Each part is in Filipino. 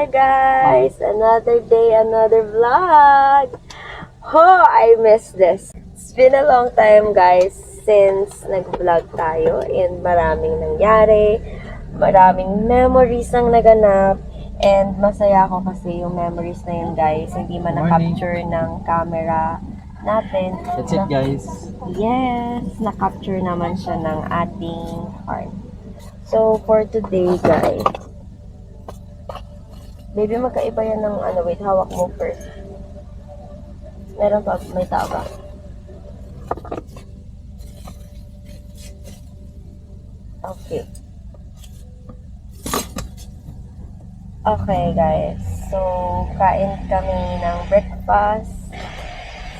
Hi guys! Another day, another vlog! I miss this. It's been a long time guys since nag-vlog tayo and maraming nangyari, maraming memories ang naganap, and masaya ako kasi yung memories na yun guys, hindi man na-capture ng camera natin. That's it guys. Yes, na-capture naman siya ng ating heart. So, for today, guys, baby, magkaiba yan ng ano, wait, hawak mo first. Meron pa, may tao ba? Okay. Okay, guys. So, kain kami ng breakfast.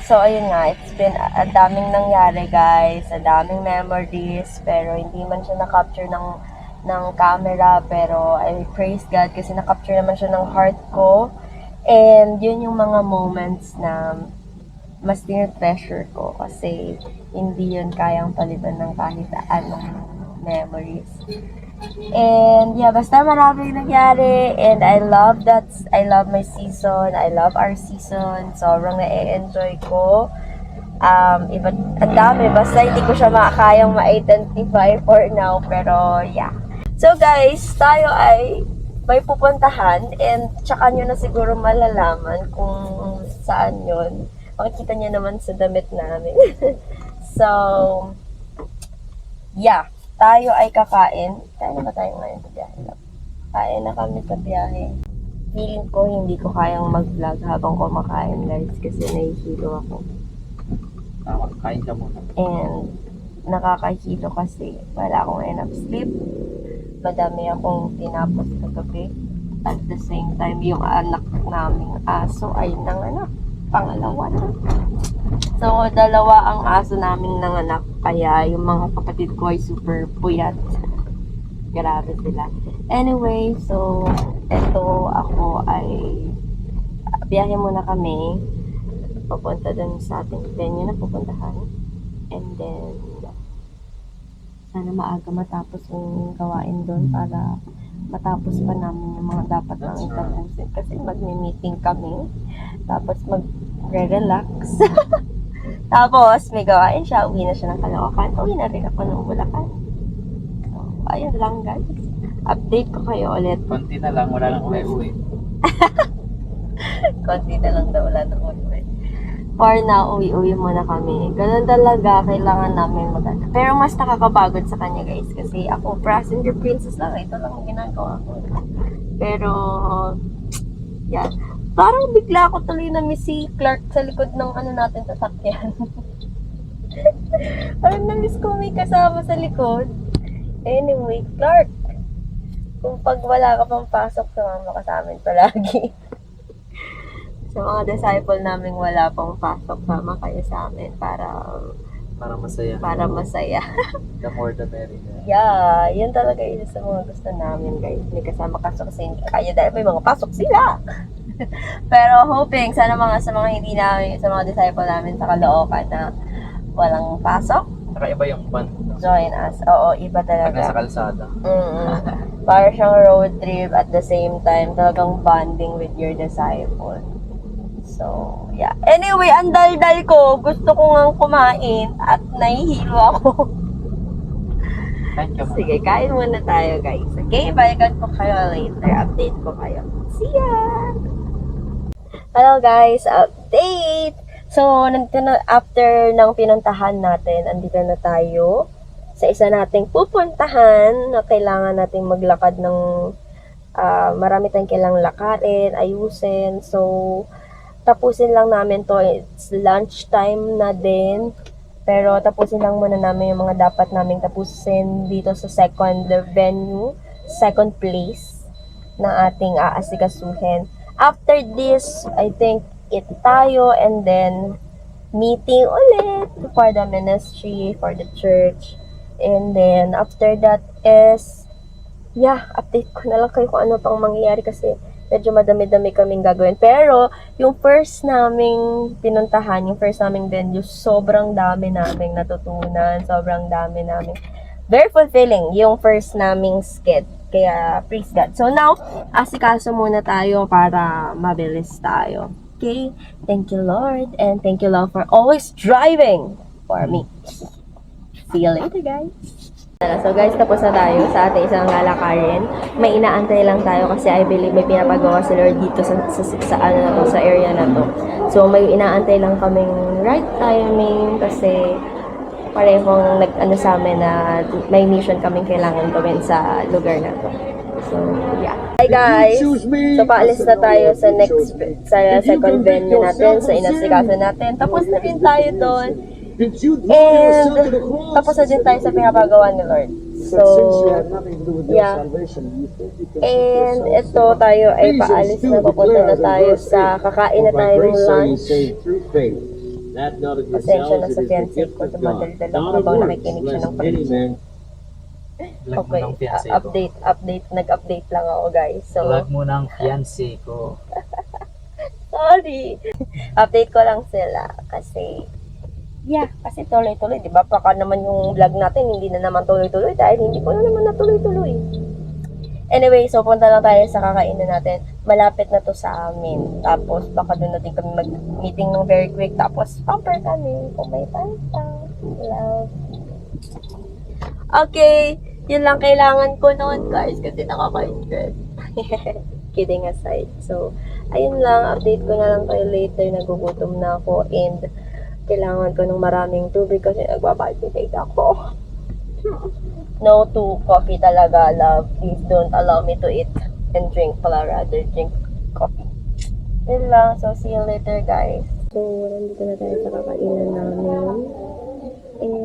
So, ayun nga, it's been a daming nangyari, guys. A daming memories, pero hindi man siya na-capture ng camera, pero I praise God kasi na-capture naman siya ng heart ko. And yun yung mga moments na mas treasure ko kasi hindi yun kayang palitan ng kahit anong memories. And yeah, basta maraming nangyari and I love my season, I love our season, sobrang na-enjoy ko. Iba't ang dami, basta hindi ko siya makakayang ma-identify for now, pero yeah. So guys, tayo ay may pupuntahan and tsaka nyo na siguro malalaman kung saan yun. Makikita nyo naman sa damit namin. So, yeah. Tayo ay kakain. Kain na ba tayo ngayon sa biyahe? Kain na kami sa biyahe. Feeling ko hindi ko kayang mag-vlog habang kumakain guys kasi nahihilo ako. Kain ka muna. And nakakahilo kasi wala akong enough sleep. Madami akong tinapos kagabi. At the same time, yung anak naming aso ay nanganak. Pangalawa na. So, dalawa ang aso naming nanganak. Kaya yung mga kapatid ko ay super puyat. Grabe sila. Anyway, so, eto ako ay biyahe muna kami. Papunta dun sa ating venue na pupuntahan. And then, sana maaga matapos yung gawain doon para matapos pa namin yung mga dapat namin tapusin. Kasi mag-meeting kami. Tapos mag-relax. Tapos may gawain siya. Uwi na siya ng Caloocan. Uwi na rin ako ng Bulacan. So, ayun lang guys. Update ko kayo ulit. Konti na lang, wala nang uwi. Konti na lang daw, wala nang uwi. For now, uwi-uwi muna kami. Ganun talaga, kailangan namin maganda. Pero mas nakakapagod sa kanya guys. Kasi ako, passenger princess lang. Ito lang ang ginagawa ko. Pero, yeah. Parang bigla ako tuloy na miss si Clark sa likod ng ano natin sasakyan. Parang na-miss ko may kasama sa likod. Anyway, Clark, kung pag wala ka pang pasok, sumama ka sa amin palagi. Sa mga disciple naming wala pang pasok, sama kayo sa amin para Masaya. para masaya. The more the merrier. Yeah, yun talaga isa sa mga gusto namin guys. May kasama kasok sa hindi kaya dahil may mga pasok sila. Pero hoping sana sa mga hindi namin, sa mga disciple namin sa Caloocan na walang pasok, Nakaiba yung band. join us. Oo, iba Pag nasa talaga. kalsada. Para siyang road trip at the same time talagang bonding with your disciple. So, yeah. Anyway, ang dal-dal ko. Gusto ko ngang kumain at nahihilo ako. Kain ka muna. Sige, kain muna tayo guys. Okay, balikan ko kayo later. Update ko kayo. See ya! Hello guys, update! So, after ng pinuntahan natin, andito na tayo sa isa nating pupuntahan na kailangan nating maglakad ng marami tayong kailangang lakarin, ayusin. So, tapusin lang namin to. It's lunch time na din. Pero tapusin lang muna namin yung mga dapat naming tapusin dito sa second venue, second place na ating aasikasuhin. After this, I think eat tayo and then meeting ulit for the ministry, for the church. And then after that is, yeah, update ko na lang kayo kung ano pang mangyayari kasi medyo madami-dami kaming gagawin. Pero yung first naming pinuntahan, yung first naming venue, sobrang dami naming natutunan, sobrang dami naming very fulfilling yung first naming skit. Kaya, praise God. So now, asikaso muna tayo para mabilis tayo. Okay? Thank you, Lord. And thank you, Lord, for always driving for me. See you later, guys. So guys, tapos na tayo sa ating isang lalakarin. May inaantay lang tayo kasi I believe may pinapagawa si Lord dito sa area na to. So may inaantay lang kaming right timing kasi parehong nag-ano sa amin na may mission kaming kailangan gawin sa lugar na to. So, yeah. Hi guys! So, paalis na tayo sa second venue natin, sa inasikaso natin. Tapos na din tayo doon. And, tapos na din tayo sa pinapagawa ni Lord. So, yeah. And, ito tayo ay paalis na, papunta na tayo sa, kakain na tayo ng lunch. Pasensya na sa fiancé ko, tumadaldal ako habang nakikinig siya ng pagkakas. Vlog mo Okay, ng fiancé ko. nag-update lang ako guys. So, Vlog mo ng fiancé ko. sorry. Update ko lang sila kasi kasi tuloy-tuloy, 'di ba? Baka naman yung vlog natin hindi na naman tuloy-tuloy dahil hindi ko na naman natuloy-tuloy. Anyway, so punta lang tayo sa kakainan natin. Malapit na to sa amin. Tapos baka doon natin kami mag-meeting ng very quick. Tapos pamper kami kung may time pa. Love. Okay, yun lang kailangan ko noon guys kasi nakaka-interest. Kidding aside. So, ayun lang, update ko na lang kayo later. Nagugutom na ako and kailangan ko ng maraming tubig kasi nagpapalpitate ako. No to coffee talaga, love. Please don't allow me to eat and drink pala, rather drink coffee. Yun lang. So, see you later, guys. So, nandito na tayo sa kakainan namin. And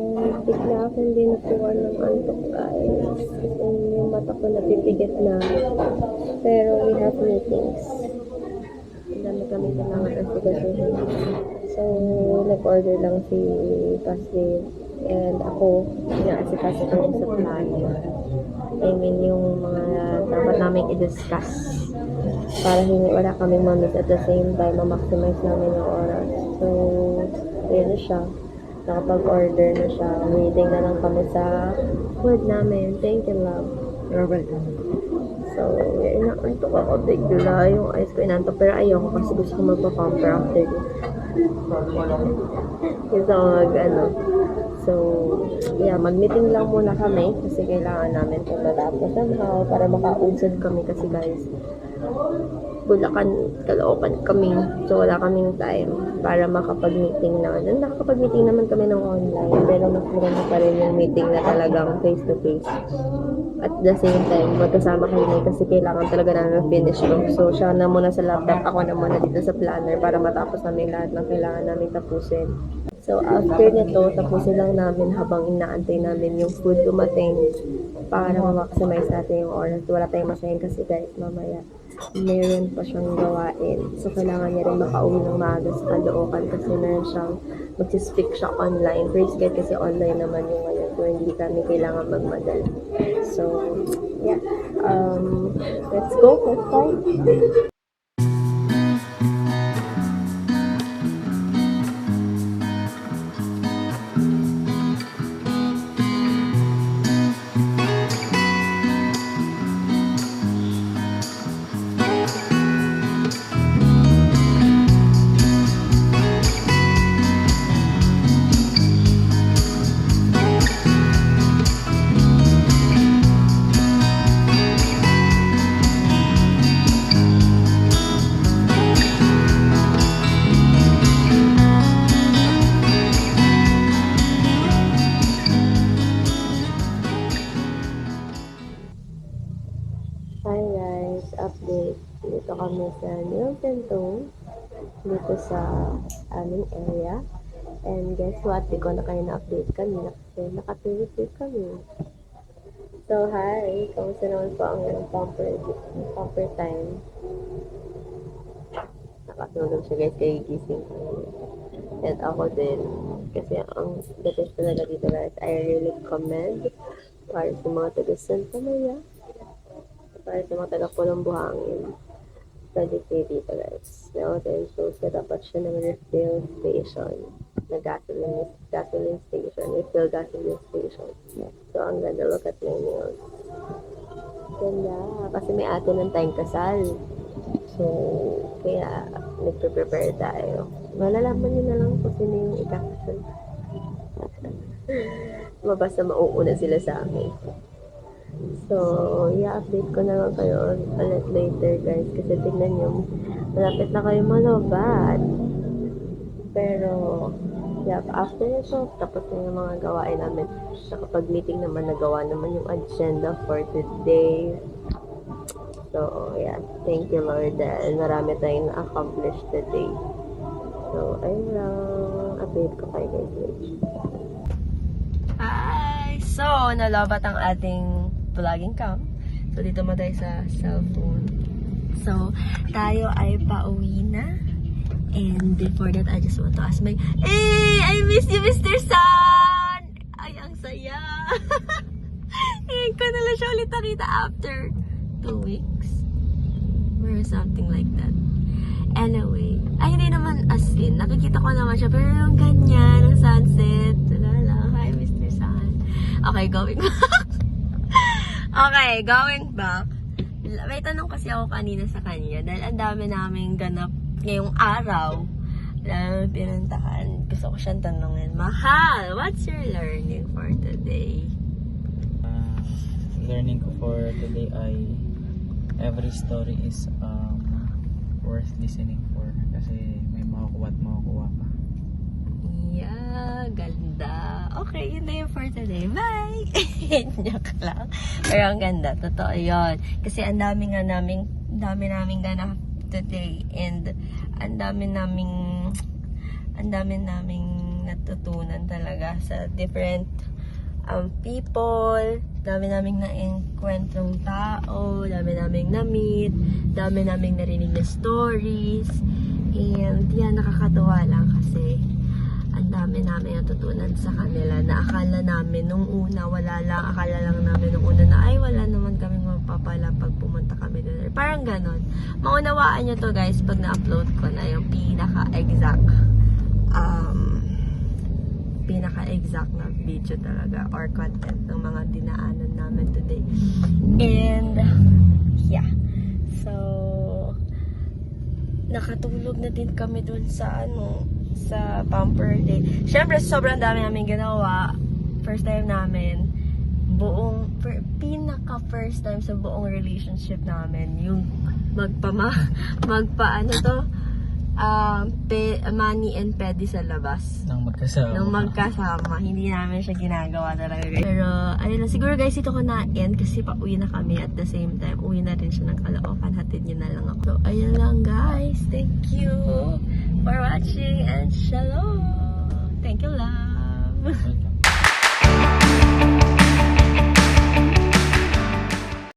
bigla akong dinutuan ng antok, guys. And yung mata ko napipigat na. Pero we have meetings. Ang dami kami kailangan astigasuhin. So, nag-order lang si Pastor and ako na-asikaso ko sa plano. I mean, yung mga dapat namin i-discuss para hindi wala kaming mamit at the same time, ma-maximize namin yung oras. So, yun na siya. Nakapag-order na siya. Waiting na lang kami sa food namin. Thank you, love. You're welcome. So, inaantok ako. Bigla yung eyes ko inantok. Pero ayoko kasi gusto ko magpa-pamper after this. Gusto ko So, yeah, mag-meeting lang muna kami kasi kailangan namin kung natapos somehow para maka-unsad kami kasi guys, Bulacan, Caloocan kami. So, wala kaming time para makapag-meeting na. Nakakapag-meeting naman kami ng online pero mas maganda pa rin yung meeting na talagang face-to-face. At the same time, magkasama kami kasi kailangan talaga namin finish ko. So, siya na muna sa laptop, ako na muna dito sa planner para matapos namin lahat ng kailangan namin tapusin. So, after nito, tapusin lang namin habang inaantay namin yung food dumating para ma-maximize natin yung oras. Wala tayong masahin kasi guys, mamaya meron pa siyang gawain. So, kailangan niya rin makauwi ng maaga sa Caloocan kasi meron siyang mag-speak siya online. Praise God kasi online naman yung ngayon. So, hindi kami kailangan magmadali. So, yeah. Let's go. Let's start. Hi guys, update. Dito kami sa Nilton Tone, dito sa aming area. And guess what? Di ko na kayo na-update kanina kasi nakatulog kami. So hi, kamusta naman po ang pamper time? Nakatulog siya guys, kaya gising ko. And ako din, kasi ang the best talaga dito guys, I really commend para sa mga taga Santa Maria. Para sa mga taga-Pulong Buhangin. Pwede kayo dito guys. May hotel shows na dapat siya ng refill station. Na gasoline station. Refill gasoline station. So, ang ganda. Look at my nails. Ganda. Kasi may ate ng tayong kasal. So, kaya nagpe-prepare tayo. Malalaman nyo na lang kung sino yung ikakasal. Mabasta mauuna sila sa amin. So, i-update ko na lang kayo ulit later guys. Kasi tingnan nyo, malapit na kayo malobat. Pero, yeah, after ito, tapos na yung mga gawain namin. Nakapag-meeting naman, nagawa naman yung agenda for today. So, yeah, thank you Lord dahil marami tayong na-accomplish today. So, ayun lang. Update ko kayo guys later. Hi! So, nalobat ang ating vlogging cam. So, dito mo tayo sa cellphone. So, tayo ay pauwi na. And before that, I just want to ask my... Hey! I miss you, Mr. Sun! Ay, ang saya! Ngayon ko na lang siya ulit nakita after 2 weeks. Or something like that. Anyway, ay hindi naman as in. Nakikita ko naman siya. Pero yung ganyan, ang sunset. Wala lang. Hi, Mr. Sun. Okay, going back. Okay, going back. May tanong kasi ako kanina sa kanya. Dahil ang dami naming ganap ngayong araw. Dahil pinuntahan. Gusto ko siyang tanongin. Mahal, what's your learning for today? Learning ko for today ay every story is worth listening for kasi may makukuha at makukuha pa. Yeah, ganda. Okay, yun na yun for today. Bye! Joke lang. Pero ang ganda, totoo yun. Kasi ang dami naming ganap today and ang dami naming natutunan talaga sa different people, dami naming na-enkwentong tao, dami naming na-meet, dami naming narinig na stories, and yan, nakakatuwa lang kasi ang dami namin natutunan sa kanila na akala namin nung una akala lang namin nung una na ay wala naman kaming mapapala pag pumunta kami doon. Parang ganon. Maunawaan nyo to guys pag na-upload ko na yung pinaka-exact na video talaga or content ng mga dinaanan namin today. And yeah. So nakatulog na din kami dun sa sa Pamper Day. Siyempre sobrang dami namin ginawa. First time namin pinaka first time sa buong relationship namin yung mani and pedi sa labas. Nang magkasama. Hindi namin siya ginagawa talaga guys. Pero, ayun lang. Siguro guys, ito ko na-end kasi pauwi na kami at the same time, uwi na rin siya ng Caloocan. Hatid niya na lang ako. So, ayun lang guys. Thank you for watching and shalom. Thank you, love. Welcome.